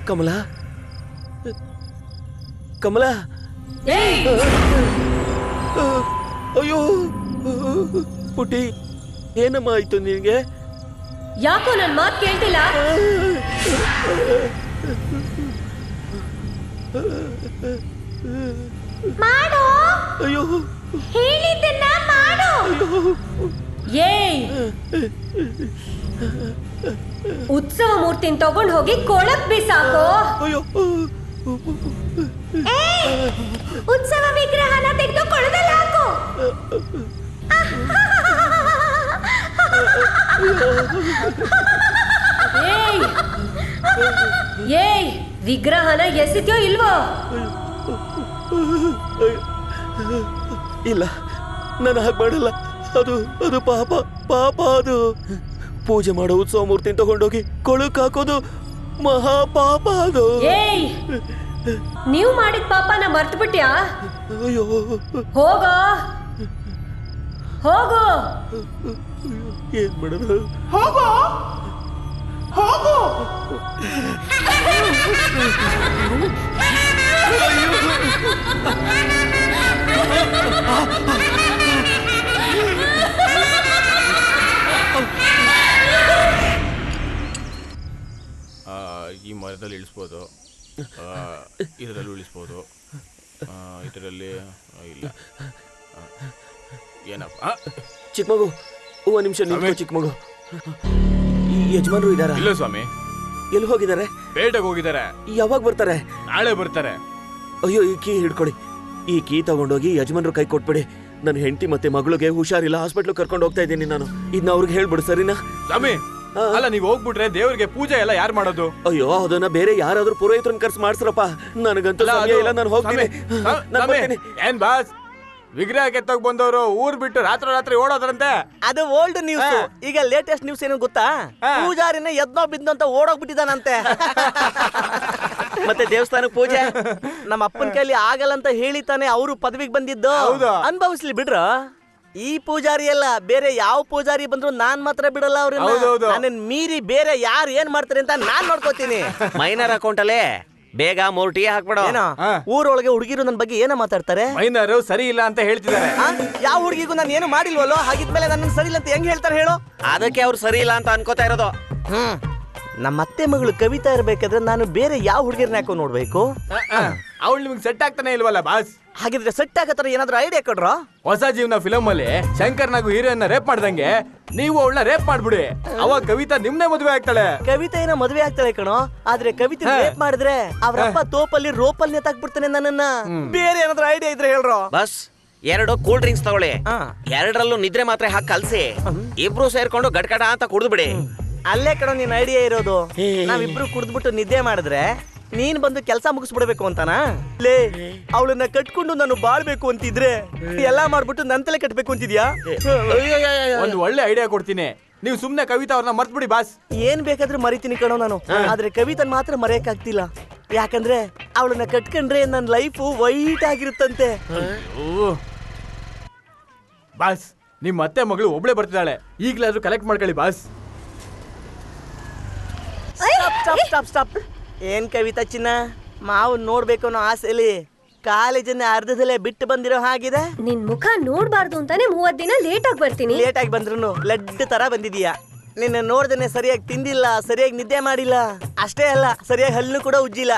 ಕಮಲಾ ಕಮಲಾ ಅಯ್ಯೋ ಪುಟಿ ಏನಮ್ಮ ಆಯ್ತು ನಿನಗೆ? ಯಾಕೋ ನನ್ ಮಾತು ಕೇಳ್ತಿಲ್ಲ? ಮಾಡು, ಅಯ್ಯೋ ಹೇಳಿದ್ದನ್ನ ಮಾಡು. ಏಯ್, ಉತ್ಸವ ಮೂರ್ತಿನ ತಗೊಂಡು ಹೋಗಿ ಕೊಳಕ್ ಬಿಸಾಕೋ. ಅಯ್ಯೋ ಉತ್ಸವ ವಿಗ್ರಹನ ತೆಗೆದು ಕೊಳದಲ್ಲಿ ಹಾಕು. ಏಯ್ ಏಯ್, ವಿಗ್ರಹನ ಎಸಿದ್ಯೋ ಇಲ್ವೋ? ಇಲ್ಲ, ನಾನು ಹಾಗೆ ಮಾಡಲ್ಲ. ಅದು ಅದು ಪಾಪ ಪಾಪ. ಅದು ಪೂಜೆ ಮಾಡೋ ಉತ್ಸವ ಮೂರ್ತಿ ತಗೊಂಡೋಗಿ ಕೊಳಕ್ ಹಾಕೋದು ಮಹಾಪಾಪ. ಅದು ಏಯ್, ನೀವು ಮಾಡಿದ ಪಾಪನ ಮರ್ತು ಬಿಟ್ಯಾ? ಅಯ್ಯೋ ಹೋಗೋ ಹೋಗೋ. ಏನ್ ಮಾಡೋದು? ಹೋಗೋ ಹೋಗೋ. ಈ ಮರದಲ್ಲಿ ಇಳಿಸ್ಬೋದು, ಇದರಲ್ಲಿ ಉಳಿಸ್ಬೋದು, ಇದರಲ್ಲಿ ಇಲ್ಲ. ಏನಪ್ಪ ಚಿಕ್ಕ ಮಗು, ಒಂದು ನಿಮಿಷ ನಿಂತ್ಕೋ. ಚಿಕ್ಕ ಮಗು, ಈ ಯಜಮಾನ್ರು ಇದಾರ? ಇಲ್ಲ ಸ್ವಾಮಿ. ಎಲ್ಲಿ ಹೋಗಿದ್ದಾರೆ? ಬೇಟೆಗೆ ಹೋಗಿದ್ದಾರೆ. ಯಾವಾಗ ಬರ್ತಾರೆ? ನಾಳೆ ಬರ್ತಾರೆ. ಅಯ್ಯೋ, ಈ ಕೀ ಹಿಡ್ಕೊಳ್ಳಿ. ಈ ಕೀ ತಗೊಂಡೋಗಿ ಯಜಮಾನ್ರು ಕೈ ಕೊಟ್ಬಿಡಿ. ನನ್ನ ಹೆಂಡತಿ ಮತ್ತೆ ಮಗಳಿಗೆ ಹುಷಾರಿಲ್ಲ, ಹಾಸ್ಪಿಟ್ಲ್ ಕರ್ಕೊಂಡು ಹೋಗ್ತಾ ಇದ್ದೀನಿ ನಾನು. ಇದನ್ನ ಅವ್ರಿಗೆ ಹೇಳ್ಬಿಡು, ಸರಿನಾ? ಸ್ವಾಮಿ, ಅಲ್ಲ ನೀವು ಹೋಗ್ಬಿಟ್ರೆ ದೇವ್ರಿಗೆ ಪೂಜೆ ಎಲ್ಲ ಯಾರು ಮಾಡೋದು? ಅಯ್ಯೋ, ಅದನ್ನ ಬೇರೆ ಯಾರಾದ್ರೂ ಪುರೋಹಿತರನ್ನ ಕರ್ಸಿ ಮಾಡ್ಸ್ರಪ್ಪ. ನನಗಂತೂ ಸಮಯ ಇಲ್ಲ, ನಾನು ಹೋಗ್ತೀನಿ. ಏನ್ ಬಾಸ್, ವಿಗ್ರಹ ಕೆತ್ತೋಗ್ ಬಂದವರು ಊರ್ ಬಿಟ್ಟು ರಾತ್ರಿ ಓಡೋದ್ರಂತೆ. ಅದು ಓಲ್ಡ್ ನ್ಯೂಸ್. ಈಗ ಲೇಟೆಸ್ಟ್ ನ್ಯೂಸ್ ಏನು ಗೊತ್ತಾ? ಪೂಜಾರಿನ ಎದ್ನೋ ಬಿದ್ನೋ ಅಂತ ಓಡೋಗ್ಬಿಟ್ಟಿದಾನಂತೆ. ಮತ್ತೆ ದೇವಸ್ಥಾನಕ್ಕೆ ಪೂಜೆ ನಮ್ಮ ಅಪ್ಪನ ಕೈಲಿ ಆಗಲ್ಲ ಅಂತ ಹೇಳಿ ತಾನೆ ಅವರು ಪದವಿಗೆ ಬಂದಿದ್ದು. ಅನುಭವಿಸ್ಲಿ ಬಿಡ್ರ. ಈ ಪೂಜಾರಿ ಎಲ್ಲ, ಬೇರೆ ಯಾವ ಪೂಜಾರಿ ಬಂದ್ರು ನಾನ್ ಮಾತ್ರ ಬಿಡಲ್ಲ. ಅವ್ರನ್ನ ನನ್ನ ಮೀರಿ ಬೇರೆ ಯಾರು ಏನ್ ಮಾಡ್ತಾರೆ ಅಂತ ನಾನ್ ನೋಡ್ಕೋತೀನಿ. ಮೈನರ್ ಅಕೌಂಟ್ ಅಲ್ಲೇ ಬೇಗ 3 ಟೀ ಹಾಕ್ಬಿಡು. ಊರೊಳಗೆ ಹುಡುಗಿರು ನನ್ನ ಬಗ್ಗೆ ಏನ ಮಾತಾಡ್ತಾರೆ? ಮೈನರು ಸರಿ ಇಲ್ಲ ಅಂತ ಹೇಳ್ತಿದ್ದಾರೆ. ಯಾವ ಹುಡುಗಿಗೂ ನಾನು ಏನು ಮಾಡಿಲ್ವಲ್ಲೋ, ಹಾಗಿದ್ಮೇಲೆ ನನ್ನ ಸರಿ ಇಲ್ಲ ಅಂತ ಹೆಂಗ್ ಹೇಳ್ತಾರೆ ಹೇಳು? ಅದಕ್ಕೆ ಅವ್ರು ಸರಿ ಇಲ್ಲ ಅಂತ ಅನ್ಕೋತಾ ಇರೋದು. ನಮ್ಮ ಅತ್ತೆ ಮಗಳು ಕವಿತಾ ಇರ್ಬೇಕಾದ್ರೆ ನಾನು ಬೇರೆ ಯಾವ ಹುಡುಗಿರ್ನ ಯಾಕೋ ನೋಡ್ಬೇಕು? ಅವಳು ನಿಮ್ಗೆ ಸೆಟ್ ಆಗ್ತಾನೆ ಇಲ್ವಲ್ಲ ಬಾಸ್? ಹಾಗಿದ್ರೆ ಸೆಟ್ ಆಗತ್ತಾರ ಏನಾದ್ರು ಐಡಿಯಾ ಕೊಡ್ರ? ಹೊಸ ಜೀವನ ಫಿಲಮ್ ಅಲ್ಲಿ ಶಂಕರ್ ನಾಗು ಹೀರೋಯಿನ್ ರೇಪ್ ಮಾಡ್ದಂಗೆ ನೀವು ಅವಳನ್ನ ರೇಪ್ ಮಾಡ್ಬಿಡಿ. ಅವಾಗ ಕವಿತಾ ನಿಮ್ನೆ ಮದುವೆ ಆಗ್ತಾಳೆ. ಕವಿತಾ ಏನೋ ಮದುವೆ ಆಗ್ತಾಳೆ ಕಣೋ, ಆದ್ರೆ ಕವಿತಾ ರೇಪ್ ಮಾಡಿದ್ರೆ ಅವ್ರಪ್ಪ ತೋಪಲ್ಲಿ ರೋಪಲ್ಲಿ ನೇತಾಕ್ಬಿಡ್ತಾನೆ ನನ್ನನ್ನ. ಬೇರೆ ಏನಾದ್ರು ಐಡಿಯಾ ಇದ್ರೆ ಹೇಳ್ರೋ. ಬಸ್ 2 ಕೂಲ್ ಡ್ರಿಂಕ್ಸ್ ತಗೊಳ್ಳಿ, 2ರಲ್ಲೂ ನಿದ್ರೆ ಮಾತ್ರೆ ಹಾಕಿ ಕಲ್ಸಿ, ಇಬ್ರು ಸೇರ್ಕೊಂಡು ಗಡ್ಕಡ ಅಂತ ಕುಡಿದು ಬಿಡಿ. ಅಲ್ಲೇ ಕಣೋ ನಿನ್ ಐಡಿಯಾ ಇರೋದು. ನಾವಿಬ್ರು ಕುಡಿದ್ಬಿಟ್ಟು ನಿದ್ದೆ ಮಾಡಿದ್ರೆ ನೀನ್ ಬಂದು ಕೆಲಸ ಮುಗಿಸ್ಬಿಡ್ಬೇಕು ಅಂತಾನ? ಲೇ, ಅವಳನ್ನ ಕಟ್ಕೊಂಡು ನಾನು ಬಾಳ್ಬೇಕು ಅಂತಿದ್ರೆ ಎಲ್ಲಾ ಮಾಡ್ಬಿಟ್ಟು ನನ್ ತಲೆ ಕಟ್ಬೇಕು ಅಂತಿದ್ಯಾ? ಒಂದು ಒಳ್ಳೆ ಐಡಿಯಾ ಕೊಡ್ತೀನಿ, ನೀವು ಸುಮ್ನೆ ಕವಿತಾ ಅವ್ರನ್ನ ಮರ್ತ್ ಬಿಡಿ ಬಾಸ್. ಏನ್ ಬೇಕಾದ್ರೂ ಮರಿತೀನಿ ಕಣೋ ನಾನು, ಆದ್ರೆ ಕವಿತನ್ ಮಾತ್ರ ಮರೆಯಕ್ ಆಗ್ತಿಲ್ಲ. ಯಾಕಂದ್ರೆ ಅವಳನ್ನ ಕಟ್ಕೊಂಡ್ರೆ ನನ್ ಲೈಫ್ ವೈಟ್ ಆಗಿರುತ್ತಂತೆ. ಬಾಸ್, ನಿಮ್ ಅತ್ತೆ ಮಗಳು ಒಬ್ಳೆ ಬರ್ತಿದ್ದಾಳೆ, ಈಗ್ಲಾದ್ರೂ ಕಲೆಕ್ಟ್ ಮಾಡ್ಕೊಳ್ಳಿ ಬಾಸ್. ಸ್ಟಾಪ್. ಏನ್ ಕವಿತಾ ಚಿನ್ನ, ಮಾವು ನೋಡ್ಬೇಕು ಅನ್ನೋ ಆಸೆಲಿ ಕಾಲೇಜನ್ನ ಅರ್ಧದಲ್ಲೇ ಬಿಟ್ಟು ಬಂದಿರೋ ಹಾಗಿದೆ. ನಿನ್ ಮುಖ ನೋಡ್ಬಾರ್ದು ಅಂತಾನೆ 30 ದಿನ ಲೇಟ್ ಆಗಿ ಬರ್ತೀನಿ. ಲೇಟ್ ಆಗಿ ಬಂದ್ರು ಲಡ್ಡು ತರ ಬಂದಿದೀಯಾ. ನಿನ್ನ ನೋಡ್ದೇನೆ ಸರಿಯಾಗಿ ತಿಂದಿಲ್ಲ, ಸರಿಯಾಗಿ ನಿದ್ದೆ ಮಾಡಿಲ್ಲ, ಅಷ್ಟೇ ಅಲ್ಲ ಸರಿಯಾಗಿ ಹಲ್ಲು ಕೂಡ ಉಜ್ಜಿಲ್ಲ.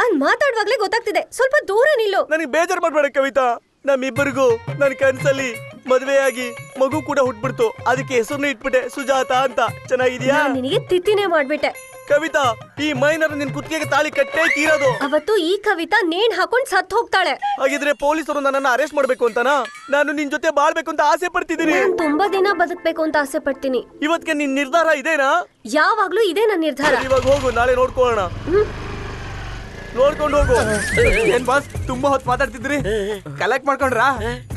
ಅನ್ ಮಾತಾಡುವಾಗ್ಲೇ ಗೊತ್ತಾಗ್ತಿದೆ, ಸ್ವಲ್ಪ ದೂರ ನಿಲ್ಲು. ನನಗೆ ಬೇಜಾರ್ ಮಾಡ್ಬೇಡ ಕವಿತಾ. ನಮ್ಮಿಬ್ಬರಿಗೂ ನನ್ನ ಕನ್ಸಲ್ಲಿ ಮದ್ವೆಯಾಗಿ ಮಗು ಕೂಡ ಹುಟ್ಬಿಡ್ತು. ಅದಕ್ಕೆ ಹೆಸರನ್ನ ಇಟ್ಬಿಟ್ಟೆ ಸುಜಾತ ಅಂತ. ಚೆನ್ನಾಗಿದ್ಯಾ? ನಿನಗೆ ತಿತ್ತಿನೇ ಮಾಡ್ಬಿಟ್ಟೆ. ಕವಿತಾ, ಈ ಮೈನರ್ ನಿನ್ ಕುತ್ತಿಗೆಗೆ ತಾಳಿ ಕಟ್ಟೇ ತೀರೋದು. ಅವತ್ತು ಈ ಕವಿತಾ ನೇಣ್ ಹಾಕೊಂಡ್ ಸತ್ ಹೋಗ್ತಾಳೆ. ಹಾಗಿದ್ರೆ ಪೊಲೀಸರು ನನ್ನನ್ನ ಅರೆಸ್ಟ್ ಮಾಡ್ಬೇಕು ಅಂತನಾ? ನಾನು ನಿನ್ ಜೊತೆ ಬಾಳ್ಬೇಕು ಅಂತ ಆಸೆ ಪಡ್ತಿದ್ದೀನಿ. ನಾನು ತುಂಬಾ ದಿನ ಬದುಕ್ಬೇಕು ಅಂತ ಆಸೆ ಪಡ್ತೀನಿ. ಇವತ್ತಿಗೆ ನಿನ್ ನಿರ್ಧಾರ ಇದೇನಾ? ಯಾವಾಗ್ಲೂ ಇದೇ ನನ್ನ ನಿರ್ಧಾರ. ಇವಾಗ ಹೋಗು, ನಾಳೆ ನೋಡ್ಕೊಳ್ಳೋಣ. ನೋಡ್ಕೊಂಡು ಹೋಗು. ಏನ್ ಬಾಸ್, ತುಂಬಾ ಹೊತ್ತು ಮಾತಾಡ್ತಿದ್ರಿ, ಕಲೆಕ್ಟ್ ಮಾಡ್ಕೊಂಡ್ರಾ?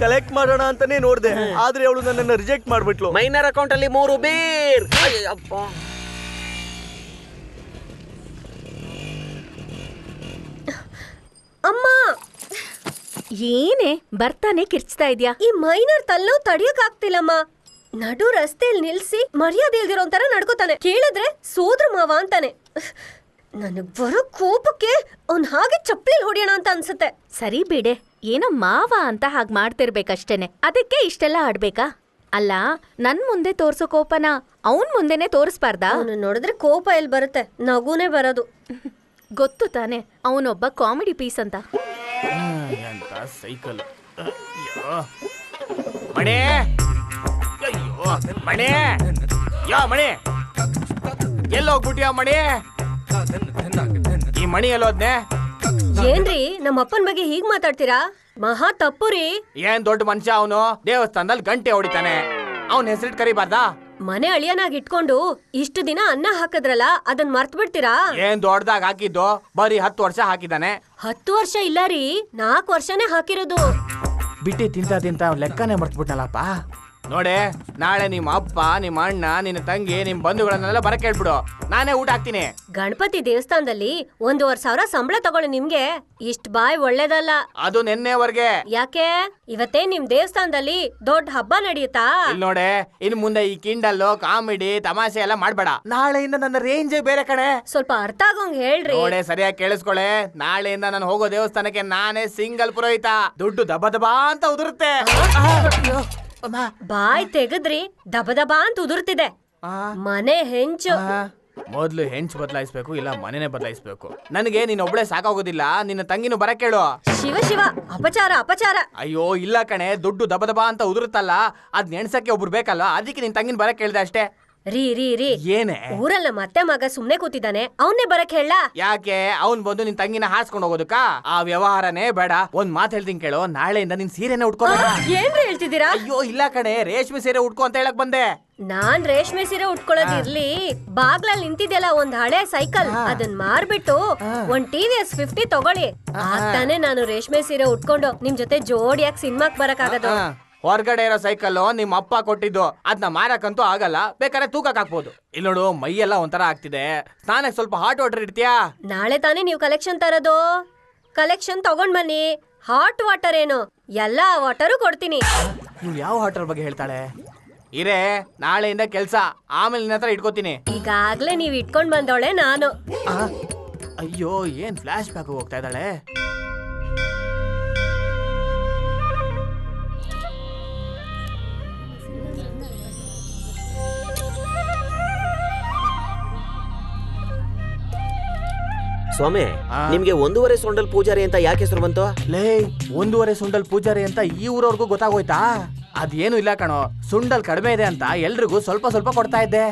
ಕಲೆಕ್ಟ್ ಮಾಡೋಣ ಅಂತಾನೆ ನೋಡ್ದೆ, ಆದ್ರೆ ಅವಳು ನನ್ನನ್ನ ರಿಜೆಕ್ಟ್ ಮಾಡ್ಬಿಟ್ಲು. ಮೈನರ್ ಅಕೌಂಟ್ ಅಲ್ಲಿ 3 ಬೀರ್. ಅಮ್ಮ, ಏನೇ ಬರ್ತಾನೆ ಕಿರ್ಚ್ತಾ ಇದ್ಯಾ? ಈ ಮೈನರ್ ತಲ್ಲೋ ತಡಿಯಕ್ ಆಗ್ತಿಲ್ಲಮ್ಮ. ನಡು ರಸ್ತೆಯಲ್ಲಿ ನಿಲ್ಸಿ ಮರ್ಯಾದೆ ಇಲ್ದಿರೋ ತರ ನಡ್ಕೋತಾನೆ. ಕೇಳಿದ್ರೆ ಸೋದ್ರ ಮಾವ ಅಂತಾನೆ. ನನಗ್ ಬರೋ ಕೋಪಕ್ಕೆ ಅವ್ನ್ ಹಾಗೆ ಚಪ್ಪಲಿ ಹೊಡಿಯೋಣ ಅಂತ ಅನ್ಸುತ್ತೆ. ಸರಿ ಬಿಡೆ, ಏನೋ ಮಾವ ಅಂತ ಹಾಗೆ ಮಾಡ್ತಿರ್ಬೇಕಷ್ಟೇನೆ, ಅದಕ್ಕೆ ಇಷ್ಟೆಲ್ಲ ಆಡ್ಬೇಕಾ? ಅಲ್ಲ, ನನ್ ಮುಂದೆ ತೋರ್ಸೋ ಕೋಪನ ಅವನ್ ಮುಂದೆನೆ ತೋರಿಸ್ಬಾರ್ದಾ? ಅವನು ನೋಡಿದ್ರೆ ಕೋಪ ಎಲ್ಲಿ ಬರುತ್ತೆ, ನಗುನೇ ಬರೋದು. ಗೊತ್ತು ತಾನೆ ಅವನೊಬ್ಬ ಕಾಮಿಡಿ ಪೀಸ್ ಅಂತ. ಎಂತ ಸೈಕಲ್. ಮಣಿ, ಅಯ್ಯೋ ಮಣಿ, ಯಾ ಮಣಿ, ಎಲ್ಲೋಗ್ಬಿಟ್ಯಾ ಮಣಿ? ಈ ಮಣಿ ಎಲ್ಲೋದ್ನೆ? ಏನ್ರಿ ನಮ್ಮ ಅಪ್ಪನ ಬಗ್ಗೆ ಹೀಗ್ ಮಾತಾಡ್ತೀರಾ? ಮಹಾ ತಪ್ಪು ರೀ. ಏನ್ ದೊಡ್ಡ ಮನುಷ್ಯ ಅವನು, ದೇವಸ್ಥಾನದಲ್ಲಿ ಗಂಟೆ ಹೊಡಿತಾನೆ, ಅವನ್ ಹೆಸರಿಟ್ ಕರಿಬಾರ್ದಾ? ಮನೆ ಅಳಿಯನಾಗಿ ಇಟ್ಕೊಂಡು ಇಷ್ಟು ದಿನ ಅನ್ನ ಹಾಕಿದ್ರಲ್ಲ, ಅದನ್ ಮರ್ತ್ ಬಿಡ್ತೀರಾ? ಏನ್ ದೊಡ್ಡದಾಗ ಹಾಕಿದ್ದು, ಬರೀ 10 ವರ್ಷ ಹಾಕಿದಾನೆ. 10 ವರ್ಷ ಇಲ್ಲ ರೀ, 4 ವರ್ಷನೇ ಹಾಕಿರೋದು. ಬಿಟ್ಟಿ ತಿಂತ ಲೆಕ್ಕನೇ ಮರ್ತ್ಬಿಟ್ನಲ್ಲಪ್ಪ. ನೋಡೆ, ನಾಳೆ ನಿಮ್ಮ ಅಪ್ಪ, ನಿಮ್ಮ ಅಣ್ಣ, ನಿನ್ನ ತಂಗಿ, ನಿಮ್ ಬಂಧುಗಳನ್ನೆಲ್ಲ ಬರಕ್ ಹೇಳ್ಬಿಡು, ನಾನೇ ಊಟ ಹಾಕ್ತೀನಿ. ಗಣಪತಿ ದೇವಸ್ಥಾನದಲ್ಲಿ 1,500 ಸಂಬಳ ತಗೊಳ್ಳಿ, ನಿಮ್ಗೆ ಇಷ್ಟ್ ಬಾಯ್ ಒಳ್ಳೇದಲ್ಲ. ಅದು ನೆನ್ನೆವರ್ಗೆ. ಯಾಕೆ ಇವತ್ತೇ ನಿಮ್ ದೇವಸ್ಥಾನದಲ್ಲಿ ದೊಡ್ಡ ಹಬ್ಬ ನಡೆಯುತ್ತಾ? ಇಲ್ಲಿ ನೋಡೆ, ಇನ್ ಮುಂದೆ ಈ ಕಿಂಡಲ್ಲು, ಕಾಮಿಡಿ, ತಮಾಷೆ ಎಲ್ಲ ಮಾಡ್ಬೇಡ. ನಾಳೆಯಿಂದ ನನ್ನ ರೇಂಜ್ ಬೇರೆ ಕಣೆ. ಸ್ವಲ್ಪ ಅರ್ಥ ಆಗೋಂಗ್ ಹೇಳ್ರಿ. ನೋಡೆ, ಸರಿಯಾಗಿ ಕೇಳಿಸ್ಕೊಳೆ, ನಾಳೆಯಿಂದ ನಾನು ಹೋಗೋ ದೇವಸ್ಥಾನಕ್ಕೆ ನಾನೇ ಸಿಂಗಲ್ ಪುರೋಹಿತ. ದುಡ್ಡು ದಬ ದಬಾ ಅಂತ ಉದುರುತ್ತೆ. ಬಾಯ್ ತೆಗದ್ರಿ, ದಬ ದಬ ಅಂತ ಉದುರ್ತಿದೆ. ಮನೆ ಹೆಂಚು. ಮೊದ್ಲು ಹೆಂಚು ಬದಲಾಯಿಸ್ಬೇಕು, ಇಲ್ಲ ಮನೆನೇ ಬದಲಾಯಿಸ್ಬೇಕು. ನನಗೆ ನೀನ್ ಒಬ್ಳೆ ಸಾಕಾಗೋದಿಲ್ಲ, ನಿನ್ನ ತಂಗಿನೂ ಬರಕ್ ಕೇಳು. ಶಿವ ಶಿವ, ಅಪಚಾರ ಅಪಚಾರ. ಅಯ್ಯೋ ಇಲ್ಲ ಕಣೆ, ದುಡ್ಡು ದಬ ದಬಾ ಅಂತ ಉದುರುತ್ತಲ್ಲ, ಅದ್ ನೆಣ್ಸಕ್ಕೆ ಒಬ್ರು ಬೇಕಲ್ಲ, ಅದಕ್ಕೆ ನಿನ್ ತಂಗಿನ ಬರಕ್ ಕೇಳ್ದೆ ಅಷ್ಟೇ. ರೀ ರೀ ರೀ, ಏನೇ ಊರಲ್ಲ ಮತ್ತೆ ಮಗ ಸುಮ್ನೆ ಕೂತಿದ್ದಾನೆ, ಅವನ್ನೇ ಬರಕ್ ಹೇಳ. ಯಾಕೆ ಅವ್ನ್ ಬಂದು ನಿನ್ ತಂಗಿನ ಹಾಸ್ಕೊಂಡ್ ಹೋಗೋದಕ್ಕ? ಆ ವ್ಯವಹಾರನೇ ಬೇಡ. ಒಂದ್ ಮಾತ್ ಹೇಳ್ತೀನಿ ಕೇಳು, ನಾಳೆಯಿಂದ ನಿನ್ ಸೀರೆನೆ ಉಟ್ಕೋಬೇಡ. ಏನ್ರಿ ಹೇಳ್ತಿದ್ದೀರಾ? ಅಯ್ಯೋ ಇಲ್ಲ ಕಣೆ, ರೇಷ್ಮೆ ಸೀರೆ ಉಟ್ಕೋ ಅಂತ ಹೇಳಕ್ ಬಂದೆ. ನಾನ್ ರೇಷ್ಮೆ ಸೀರೆ ಉಟ್ಕೊಳ್ಳೋದಿರ್ಲಿ, ಬಾಗ್ಲಲ್ಲಿ ನಿಂತಿದ್ಯಲ್ಲ ಒಂದ್ ಹಳೆ ಸೈಕಲ್, ಅದನ್ ಮಾರ್ಬಿಟ್ಟು ಒಂದ್ TVS 50 ತಗೊಳ್ಳಿ. ಆಗ್ತಾನೆ ನಾನು ರೇಷ್ಮೆ ಸೀರೆ ಉಟ್ಕೊಂಡು ನಿಮ್ ಜೊತೆ ಜೋಡಿಯಾಗಿ ಸಿನಿಮಾಕ್ ಬರಕ್ ಆಗದು. ಹೊರಗಡೆ ಇರೋ ಸೈಕಲ್ ನಿಮ್ಮ ಅಪ್ಪ ಕೊಟ್ಟಿದ್ದು, ಅದನ್ನ ಮಾರಕ್ಕಂತೂ ಆಗಲ್ಲ, ಬೇಕಾದ್ರೆ ತೂಕಕ್ ಹಾಕ್ಬೋದು. ಇಲ್ಲಿ ನೋಡು, ಮೈಯೆಲ್ಲ ಒಂಥರ ಆಗ್ತಿದೆ, ಸ್ನಾನಕ್ಕೆ ಸ್ವಲ್ಪ ಹಾಟ್ ವಾಟರ್ ಇಡ್ತೀಯಾ? ನಾಳೆ ತಾನೇ ನೀವು ಕಲೆಕ್ಷನ್ ತರೋದು, ಕಲೆಕ್ಷನ್ ತಗೊಂಡ್ ಬನ್ನಿ. ಹಾಟ್ ವಾಟರ್ ಏನು, ಎಲ್ಲಾ ವಾಟರು ಕೊಡ್ತೀನಿ. ಇವ್ಳು ಯಾವ ವಾಟರ್ ಬಗ್ಗೆ ಹೇಳ್ತಾಳೆ? ಇರೇ, ನಾಳೆಯಿಂದ ಕೆಲ್ಸ, ಆಮೇಲೆ ನಿನ್ನ ಹತ್ರ ಇಟ್ಕೋತೀನಿ. ಈಗಾಗ್ಲೇ ನೀವ್ ಇಟ್ಕೊಂಡ್ ಬಂದವಳೆ ನಾನು. ಅಯ್ಯೋ, ಏನ್ ಫ್ಲಾಶ್ ಬ್ಯಾಕ್ ಹೋಗ್ತಾ ಇದ್ದಾಳೆ. ಸ್ವಾಮಿ, ನಿಮ್ಗೆ 1.5 ಸೊಂಡಲ್ ಪೂಜಾರಿ ಅಂತ ಯಾಕೆ ಹೆಸರು ಬಂತು? ಲೇ, 1.5 ಸುಂಡಲ್ ಪೂಜಾರಿ ಅಂತ ಈ ಊರವ್ರಿಗೂ ಗೊತ್ತಾಗೋಯ್ತಾ? ಅದೇನು ಇಲ್ಲ ಕಣೋ, ಸುಂಡಲ್ ಕಡಿಮೆ ಇದೆ ಅಂತ ಎಲ್ರಿಗೂ ಸ್ವಲ್ಪ ಸ್ವಲ್ಪ ಕೊಡ್ತಾ ಇದ್ದೆ.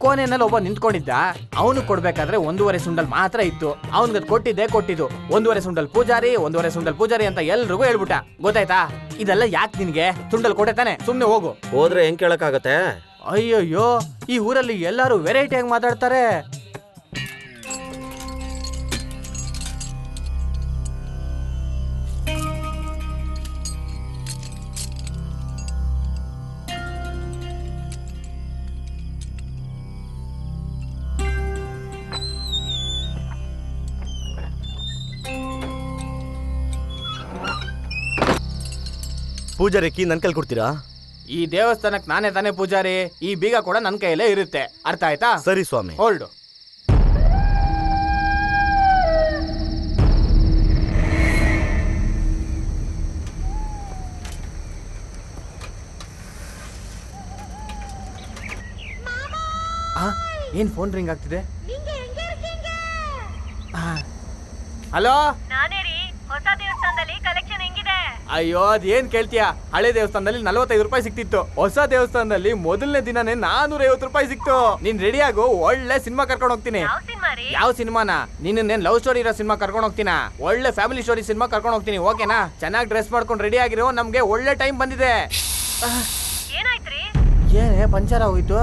ಕೋನೆನಲ್ಲಿ ಒಬ್ಬ ನಿಂತ್ಕೊಂಡಿದ್ದ, ಅವನು ಕೊಡ್ಬೇಕಾದ್ರೆ 1.5 ಸುಂಡಲ್ ಮಾತ್ರ ಇತ್ತು. ಅವನ್ಗದ್ ಕೊಟ್ಟಿದ್ದು 1.5 ಸುಂಡಲ್ ಪೂಜಾರಿ, 1.5 ಸುಂಡಲ್ ಪೂಜಾರಿ ಅಂತ ಎಲ್ರಿಗೂ ಹೇಳ್ಬಿಟ್ಟ. ಗೊತ್ತಾಯ್ತಾ? ಇದೆಲ್ಲ ಯಾಕೆ ನಿನ್ಗೆ? ಸುಂಡಲ್ ಕೊಟ್ಟೆ ತಾನೆ, ಸುಮ್ನೆ ಹೋಗು. ಹೋದ್ರೆ ಹೆಂಗ್ ಕೇಳಕ್ಕಾಗತ್ತೆ? ಅಯ್ಯೋಯ್ಯೋ, ಈ ಊರಲ್ಲಿ ಎಲ್ಲಾರು ವೆರೈಟಿಯಾಗಿ ಮಾತಾಡ್ತಾರೆ. ಪೂಜಾರಿ ಕೀ ನನ್ ಕೈಲಿ ಕೊಡ್ತೀರಾ? ಈ ದೇವಸ್ಥಾನಕ್ಕೆ ನಾನೇ ತಾನೇ ಪೂಜಾರಿ, ಈ ಬೀಗ ಕೂಡ ನನ್ನ ಕೈಯಲ್ಲೇ ಇರುತ್ತೆ. ಅರ್ಥ ಆಯ್ತಾ? ಸರಿ ಸ್ವಾಮಿ. ಹೊರಡು. ಏನ್ ಫೋನ್ ರಿಂಗ್ ಆಗ್ತಿದೆ? ಹಲೋ, ನಾನೇ ರೀ. ಹೊಸ ದೇವಸ್ಥಾನದಲ್ಲಿ ಕಲೆಕ್ಷನ್ ಹೆಂಗಿದೆ? ಅಯ್ಯೋ, ಅದೇನ್ ಕೇಳ್ತೀಯಾ? ಹಳೆ ದೇವಸ್ಥಾನದಲ್ಲಿ 45 ರೂಪಾಯಿ ಸಿಕ್ತಿತ್ತು, ಹೊಸ ದೇವಸ್ಥಾನದಲ್ಲಿ ಮೊದಲನೇ ದಿನನೇ 450 ರೂಪಾಯಿ ಸಿಕ್ತು. ನೀನ್ ರೆಡಿ ಆಗು, ಒಳ್ಳೆ ಸಿನಿಮಾ ಕರ್ಕೊಂಡು ಹೋಗ್ತೀನಿ. ಯಾವ ಸಿನಿಮಾನ? ನಿನ್ನೇನ್ ಲವ್ ಸ್ಟೋರಿ ಇರೋ ಸಿನಿಮಾ ಕರ್ಕೊಂಡು ಹೋಗ್ತೀನ? ಒಳ್ಳೆ ಫ್ಯಾಮಿಲಿ ಸ್ಟೋರಿ ಸಿನಿಮಾ ಕರ್ಕೊಂಡು ಹೋಗ್ತೀನಿ, ಓಕೆನಾ? ಚೆನ್ನಾಗಿ ಡ್ರೆಸ್ ಮಾಡ್ಕೊಂಡು ರೆಡಿ ಆಗಿರೋ, ನಮ್ಗೆ ಒಳ್ಳೆ ಟೈಮ್ ಬಂದಿದೆ. ಏನೇ ಪಂಚರ್ ಆಗೋಯ್ತು?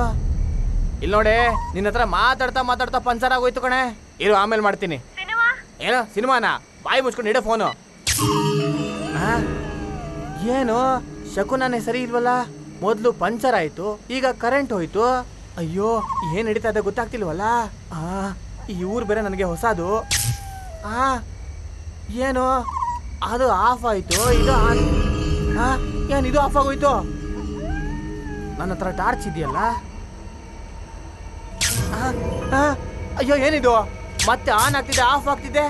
ಇಲ್ಲಿ ನೋಡೆ, ನಿನ್ನ ಹತ್ರ ಮಾತಾಡ್ತಾ ಪಂಚರ್ ಆಗೋಯ್ತು ಕಣೆ. ಇರು, ಆಮೇಲೆ ಮಾಡ್ತೀನಿ. ಏನೋ ಸಿನಿಮಾನ? ಬಾಯಿ ಮುಚ್ಕೊಂಡು ಇಡೋ ಫೋನು. ಏನು ಶಕುನಾನೇ ಸರಿ ಇಲ್ವಲ್ಲ? ಮೊದ್ಲು ಪಂಚರ್ ಆಯ್ತು, ಈಗ ಕರೆಂಟ್ ಹೋಯ್ತು. ಅಯ್ಯೋ, ಏನ್ ನಡೀತಾ ಇದೆ ಗೊತ್ತಾಗ್ತಿಲ್ವಲ್ಲ. ಈ ಊರು ಬೇರೆ ನನಗೆ ಹೊಸದು. ಏನು ಅದು ಆಫ್ ಆಯ್ತು, ಇದು ಏನ್ ಇದು ಆಫ್ ಆಗೋಯ್ತು? ನನ್ನ ಹತ್ರ ಟಾರ್ಚ್ ಇದೆಯಲ್ಲ. ಅಯ್ಯೋ ಏನಿದು ಮತ್ತೆ ಆನ್ ಆಗ್ತಿದೆ ಆಫ್ ಆಗ್ತಿದೆ